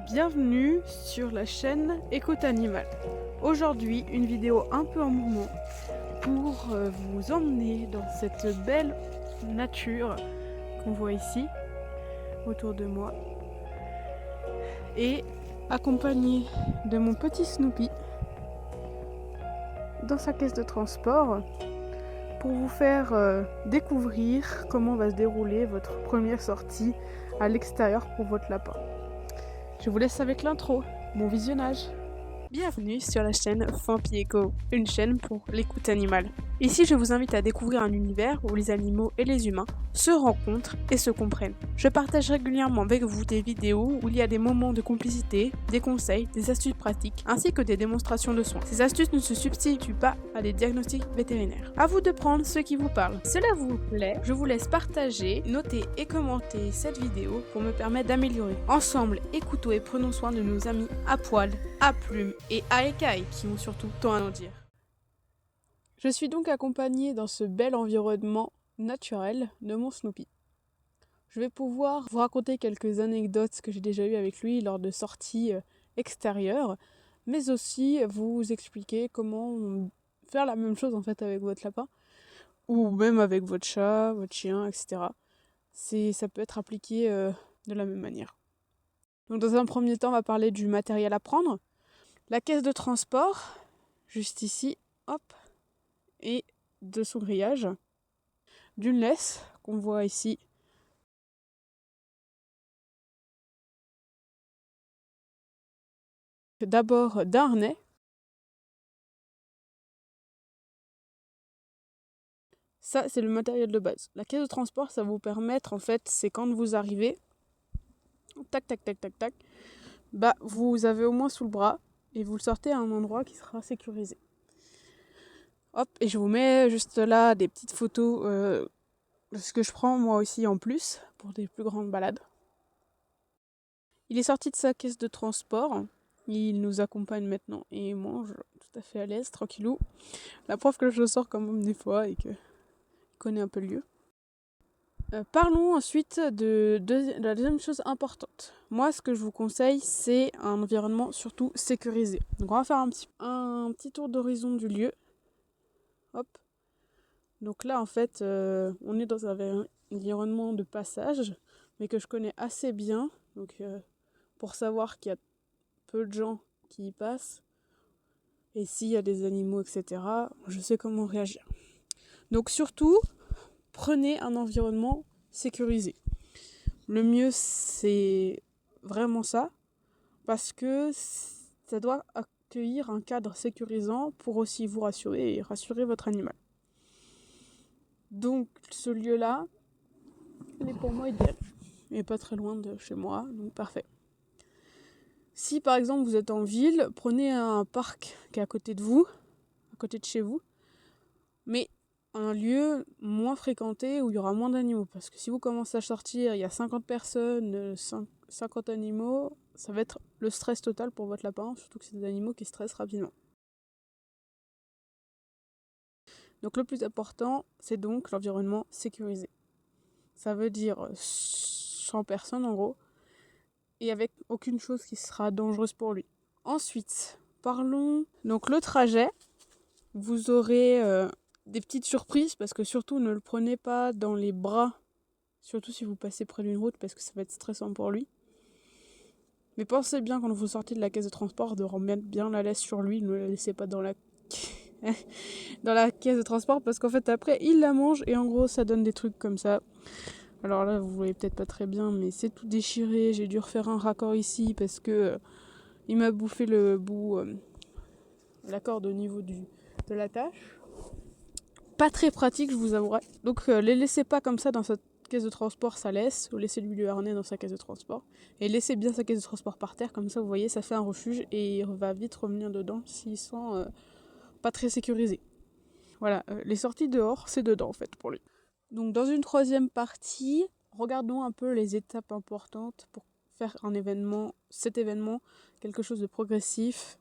Bienvenue sur la chaîne Écoute Animal. Aujourd'hui, une vidéo un peu en mouvement pour vous emmener dans cette belle nature qu'on voit ici, autour de moi. Et accompagné de mon petit Snoopy dans sa caisse de transport pour vous faire découvrir comment va se dérouler votre première sortie à l'extérieur pour votre lapin. Je vous laisse avec l'intro. Bon visionnage. Bienvenue sur la chaîne Fampi Eco, une chaîne pour l'écoute animale. Ici, je vous invite à découvrir un univers où les animaux et les humains se rencontrent et se comprennent. Je partage régulièrement avec vous des vidéos où il y a des moments de complicité, des conseils, des astuces pratiques, ainsi que des démonstrations de soins. Ces astuces ne se substituent pas à des diagnostics vétérinaires. À vous de prendre ce qui vous parle. Cela vous plaît? Je vous laisse partager, noter et commenter cette vidéo pour me permettre d'améliorer. Ensemble, écoutons et prenons soin de nos amis à poil, à plumes et à écailles qui ont surtout tant à nous dire. Je suis donc accompagnée dans ce bel environnement naturel de mon Snoopy. Je vais pouvoir vous raconter quelques anecdotes que j'ai déjà eues avec lui lors de sorties extérieures, mais aussi vous expliquer comment faire la même chose en fait avec votre lapin, ou même avec votre chat, votre chien, etc. Ça peut être appliqué de la même manière. Donc dans un premier temps, on va parler du matériel à prendre. La caisse de transport, juste ici, hop, et de son grillage, d'une laisse qu'on voit ici. D'abord d'un harnais. Ça, c'est le matériel de base. La caisse de transport, ça va vous permettre, en fait, c'est quand vous arrivez, tac, tac, tac, tac, tac, bah, vous avez au moins sous le bras et vous le sortez à un endroit qui sera sécurisé. Hop, et je vous mets juste là des petites photos de ce que je prends moi aussi en plus pour des plus grandes balades. Il est sorti de sa caisse de transport. Il nous accompagne maintenant et il mange tout à fait à l'aise, tranquillou. La preuve que je le sors quand même des fois et qu'il connaît un peu le lieu. Parlons ensuite de la deuxième chose importante. Moi, ce que je vous conseille, c'est un environnement surtout sécurisé. Donc on va faire un petit tour d'horizon du lieu. Hop. Donc là, en fait, on est dans un environnement de passage, mais que je connais assez bien. Donc pour savoir qu'il y a peu de gens qui y passent, et s'il y a des animaux, etc., je sais comment réagir. Donc surtout, prenez un environnement sécurisé. Le mieux, c'est vraiment ça, parce que ça doit accueillir un cadre sécurisant pour aussi vous rassurer et rassurer votre animal. Donc ce lieu-là, il est pour moi idéal. Il n'est pas très loin de chez moi, donc parfait. Si par exemple vous êtes en ville, prenez un parc qui est à côté de vous, à côté de chez vous, mais un lieu moins fréquenté où il y aura moins d'animaux. Parce que si vous commencez à sortir, il y a 50 personnes, 50 animaux, ça va être le stress total pour votre lapin, surtout que c'est des animaux qui stressent rapidement. Donc le plus important, c'est donc l'environnement sécurisé. Ça veut dire 100 personnes en gros, et avec aucune chose qui sera dangereuse pour lui. Ensuite, parlons donc le trajet. Vous aurez des petites surprises parce que surtout ne le prenez pas dans les bras, surtout si vous passez près d'une route parce que ça va être stressant pour lui. Mais pensez bien quand vous sortez de la caisse de transport de remettre bien la laisse sur lui, ne la laissez pas dans la caisse de transport parce qu'en fait après il la mange et en gros ça donne des trucs comme ça. Alors là vous voyez peut-être pas très bien mais c'est tout déchiré, j'ai dû refaire un raccord ici parce que il m'a bouffé le bout, la corde au niveau de l'attache. Pas très pratique, je vous avouerai. Donc les laissez pas comme ça dans cette caisse de transport, ça laisse. Ou laissez-lui le harnais dans sa caisse de transport. Et laissez bien sa caisse de transport par terre, comme ça vous voyez, ça fait un refuge et il va vite revenir dedans s'il sent pas très sécurisé. Voilà, les sorties dehors, c'est dedans en fait pour lui. Donc dans une troisième partie, regardons un peu les étapes importantes pour faire cet événement, quelque chose de progressif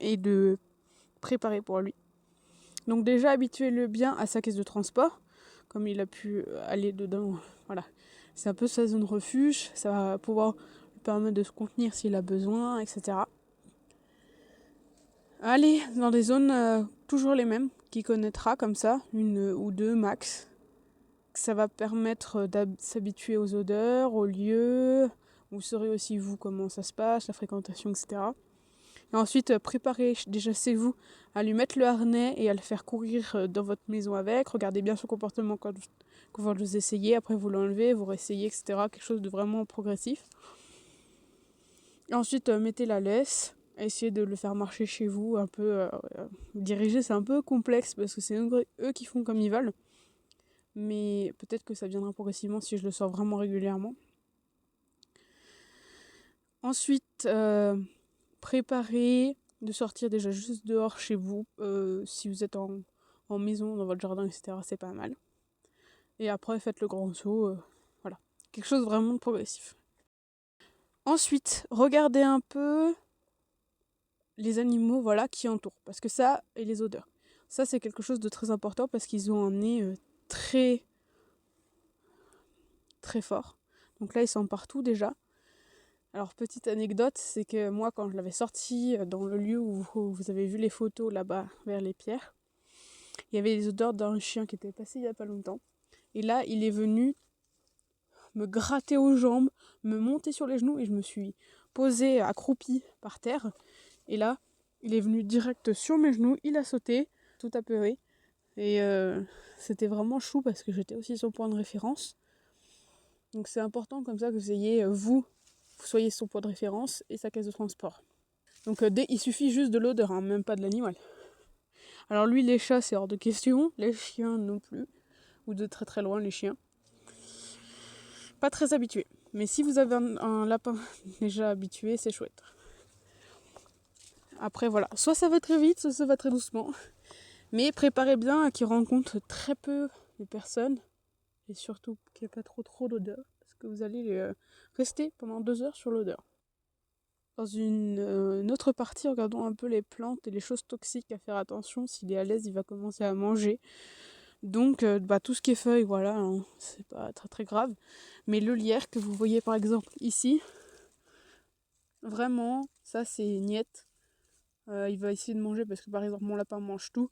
et de préparé pour lui. Donc déjà, habituez-le bien à sa caisse de transport, comme il a pu aller dedans. Voilà, c'est un peu sa zone refuge, ça va pouvoir lui permettre de se contenir s'il a besoin, etc. Allez dans des zones toujours les mêmes, qu'il connaîtra comme ça, une ou deux max. Ça va permettre de s'habituer aux odeurs, aux lieux. Vous saurez aussi vous comment ça se passe, la fréquentation, etc. Et ensuite, préparez déjà chez vous à lui mettre le harnais et à le faire courir dans votre maison avec. Regardez bien son comportement quand vous essayez. Après, vous l'enlevez, vous réessayez, etc. Quelque chose de vraiment progressif. Et ensuite, mettez la laisse. Essayez de le faire marcher chez vous un peu. Diriger, c'est un peu complexe parce que c'est eux qui font comme ils veulent. Mais peut-être que ça viendra progressivement si je le sors vraiment régulièrement. Ensuite, préparez de sortir déjà juste dehors chez vous. Si vous êtes en maison, dans votre jardin, etc., c'est pas mal. Et après, faites le grand saut. Voilà. Quelque chose vraiment de progressif. Ensuite, regardez un peu les animaux qui entourent. Parce que ça, et les odeurs. Ça, c'est quelque chose de très important parce qu'ils ont un nez très, très fort. Donc là, ils sont partout déjà. Alors, petite anecdote, c'est que moi, quand je l'avais sorti dans le lieu où vous avez vu les photos là-bas, vers les pierres, il y avait les odeurs d'un chien qui était passé il n'y a pas longtemps. Et là, il est venu me gratter aux jambes, me monter sur les genoux et je me suis posée accroupie par terre. Et là, il est venu direct sur mes genoux, il a sauté, tout apeuré. Et c'était vraiment chou parce que j'étais aussi son point de référence. Donc c'est important comme ça que vous ayez, vous soyez son point de référence et sa caisse de transport. Donc il suffit juste de l'odeur, même pas de l'animal. Alors lui, les chats, c'est hors de question, les chiens non plus, ou de très très loin les chiens. Pas très habitués. Mais si vous avez un lapin déjà habitué, c'est chouette. Après voilà, soit ça va très vite, soit ça va très doucement. Mais préparez bien à qu'il rencontre très peu de personnes. Et surtout qu'il n'y ait pas trop d'odeur. Parce que vous allez rester pendant 2 heures sur l'odeur. Dans une autre partie, regardons un peu les plantes et les choses toxiques à faire attention. S'il est à l'aise, il va commencer à manger. Donc tout ce qui est feuilles, c'est pas très très grave. Mais le lierre que vous voyez par exemple ici, vraiment, ça c'est niette. Il va essayer de manger parce que par exemple mon lapin mange tout.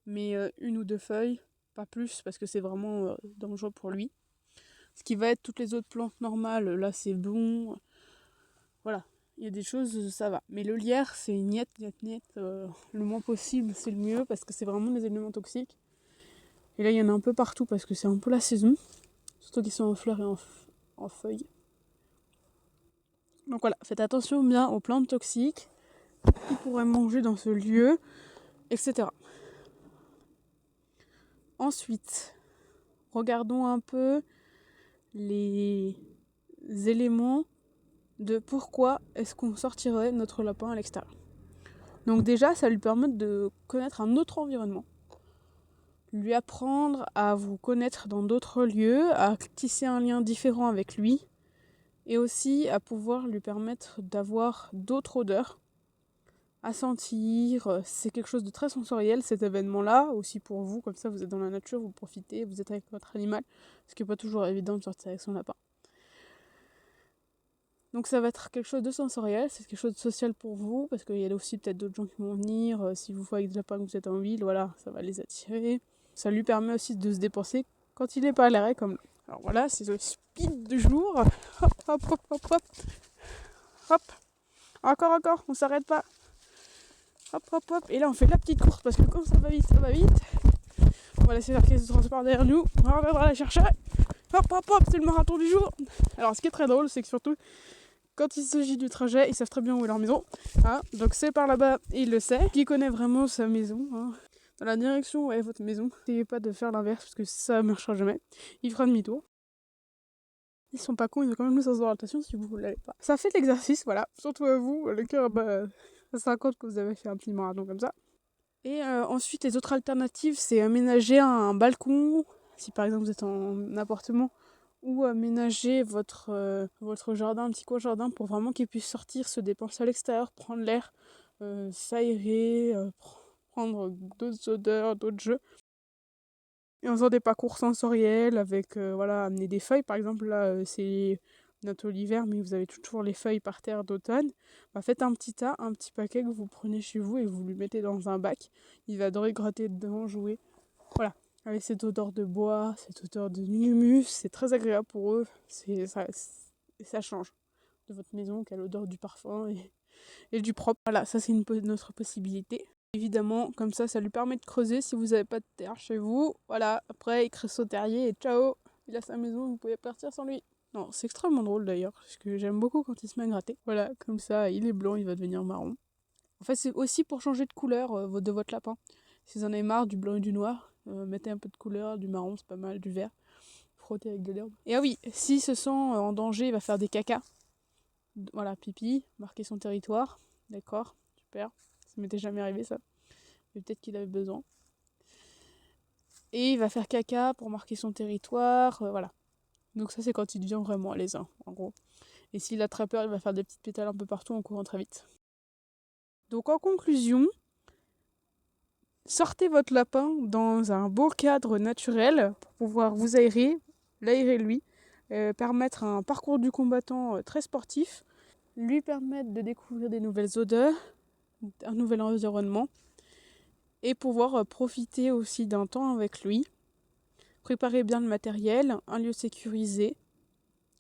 Mais 1 ou 2 feuilles, pas plus parce que c'est vraiment dangereux pour lui. Ce qui va être toutes les autres plantes normales, là c'est bon. Voilà, il y a des choses, ça va. Mais le lierre, c'est niet. Le moins possible, c'est le mieux parce que c'est vraiment des éléments toxiques. Et là, il y en a un peu partout parce que c'est un peu la saison. Surtout qu'ils sont en fleurs et en feuilles. Donc voilà, faites attention bien aux plantes toxiques qui pourraient manger dans ce lieu, etc. Ensuite, regardons un peu les éléments de pourquoi est-ce qu'on sortirait notre lapin à l'extérieur. Donc déjà, ça lui permet de connaître un autre environnement, lui apprendre à vous connaître dans d'autres lieux, à tisser un lien différent avec lui, et aussi à pouvoir lui permettre d'avoir d'autres odeurs à sentir. C'est quelque chose de très sensoriel cet événement-là, aussi pour vous, comme ça vous êtes dans la nature, vous profitez, vous êtes avec votre animal, ce qui n'est pas toujours évident de sortir avec son lapin. Donc ça va être quelque chose de sensoriel, c'est quelque chose de social pour vous, parce qu'il y a aussi peut-être d'autres gens qui vont venir, si vous voyez avec des lapins que vous êtes en ville, ça va les attirer. Ça lui permet aussi de se dépenser quand il n'est pas à l'arrêt comme là. Alors voilà, c'est le speed du jour. Hop, hop, hop, hop, hop. Hop. Encore, on s'arrête pas. Hop, hop, hop. Et là, on fait la petite course, parce que quand ça va vite, ça va vite. On va laisser la caisse de transport derrière nous. On reviendra la chercher. Hop, hop, hop, c'est le marathon du jour. Alors, ce qui est très drôle, c'est que surtout, quand il s'agit du trajet, ils savent très bien où est leur maison. Donc c'est par là-bas, et il le sait. Qui connaît vraiment sa maison, dans la direction où est votre maison. N'essayez pas de faire l'inverse, parce que ça ne marchera jamais. Il fera demi-tour. Ils sont pas cons, ils ont quand même le sens d'orientation si vous ne l'avez pas. Ça fait l'exercice, voilà. Surtout à vous, le cœur, ça compte que vous avez fait un petit marathon comme ça. Et ensuite, les autres alternatives, c'est aménager un balcon, si par exemple vous êtes en appartement, ou aménager votre jardin, un petit coin jardin, pour vraiment qu'il puisse sortir, se dépenser à l'extérieur, prendre l'air, s'aérer, prendre d'autres odeurs, d'autres jeux. Et en faisant des parcours sensoriels avec, amener des feuilles, par exemple, là, c'est bientôt l'hiver, mais vous avez toujours les feuilles par terre d'automne, bah faites un petit tas, un petit paquet que vous prenez chez vous et vous lui mettez dans un bac. Il va adorer gratter dedans, jouer. Voilà, avec cette odeur de bois, cette odeur de humus, c'est très agréable pour eux. Ça change de votre maison qui a l'odeur du parfum et du propre. Voilà, ça c'est une autre possibilité. Évidemment, comme ça lui permet de creuser si vous n'avez pas de terre chez vous. Voilà, après il creuse au terrier et ciao, il a sa maison, vous pouvez partir sans lui. Non, c'est extrêmement drôle d'ailleurs, parce que j'aime beaucoup quand il se met à gratter. Voilà, comme ça, il est blanc, il va devenir marron. En fait, c'est aussi pour changer de couleur de votre lapin. Si vous en avez marre du blanc et du noir, mettez un peu de couleur, du marron, c'est pas mal, du vert. Frottez avec de l'herbe. Et ah oui, s'il se sent en danger, il va faire des cacas. Voilà, pipi, marquer son territoire. D'accord, super. Ça m'était jamais arrivé ça. Mais peut-être qu'il avait besoin. Et il va faire caca pour marquer son territoire. Voilà. Donc ça c'est quand il devient vraiment à l'aise, hein, en gros. Et s'il a très peur, il va faire des petites pétales un peu partout en courant très vite. Donc en conclusion, sortez votre lapin dans un beau cadre naturel pour pouvoir vous aérer, l'aérer lui, permettre un parcours du combattant très sportif, lui permettre de découvrir des nouvelles odeurs, un nouvel environnement, et pouvoir profiter aussi d'un temps avec lui. Préparez bien le matériel, un lieu sécurisé,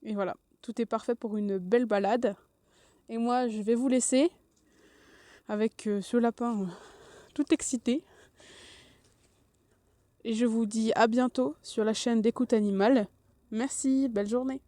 et voilà, tout est parfait pour une belle balade. Et moi, je vais vous laisser avec ce lapin tout excité. Et je vous dis à bientôt sur la chaîne d'Écoute Animale. Merci, belle journée.